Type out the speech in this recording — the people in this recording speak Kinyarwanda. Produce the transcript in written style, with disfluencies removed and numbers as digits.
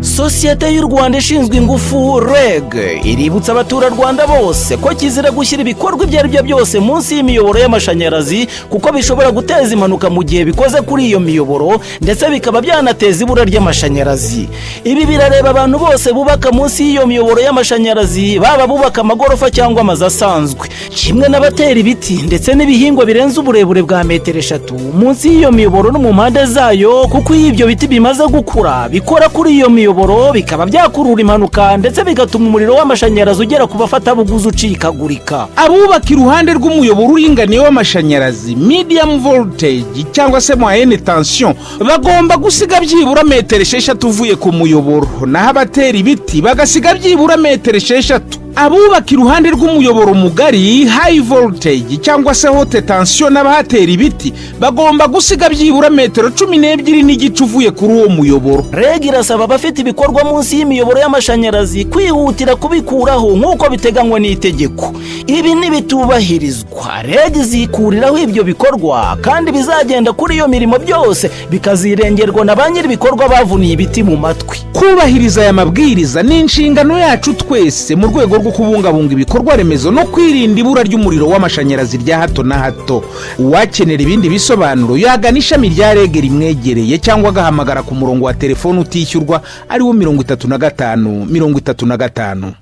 Sosiyete y'u Rwanda ishinzwe ingufu REG iributsa abaturarwanda bose ko kizira gushyira ibikorwa ibyo ari byo byose munsi y'imiyoboro y'amashanyarazi kuko bishobora guteza impanuka mu gihe bikoze kuri iyo miyoboro ndetse bikaba byanateza ibura ry'amashanyarazi. Ibi birareba abantu bose bubaka munsi y'iyo miyoboro y'amashanyarazi, baba bubaka amagorofa cyangwa amazu asanzwe, kimwe n'abatera ibiti ndetse n'ibihingwa birenze uburebure bwa metero 3 munsi y'iyo miyoboro no mu mpande zayo, kuko iyo ibyo biti bimaze gukura bikora kuri iyo miyoboro bikaba byakurura impanuka ndetse bigatuma umuriro w'amashanyarazi ugera ku bafatabuguzi ucikagurika. Abubaka iruhande rw'umuyoboro uringaniye w'amashanyarazi medium voltage cyangwa se moyenne tension bagomba gusiga byibura metero 6 uvuye ku muyoboro, naho abatera ibiti bagasiga byibura metero 6. Abubaka iruhande rw'umuyoboro mugari high voltage cyangwa se haute tension n'abahatera ibiti bagomba gusiga byibura metero 12 n'igice uvuye kuri uwo muyoboro. REG irasaba abafite ibikorwa munsi y'imiyoboro y'amashanyarazi kwihutira kubikuraho nk'uko biteganywa n'itegeko. Ibi nibitubahirizwa REG zikuriraho ibyo bikorwa kandi bizagenda kuri iyo mirimo byose bikazirengerwa na ba nyiri ibikorwa bavuniye ibiti mu matwi. Kubahiriza aya mabwiriza ni inshingano yacu twese mu rwego rwo kubungabunga ibikorwa remezo no kwirinda ibura ry'umuriro w'amashanyarazi rya hato na hato. Uwakenera ibindi bisobanuro yagana ishami rya REG rimwegereye cyangwa agahamagara ku murongo wa telefone utishyurwa ari wo 35 35.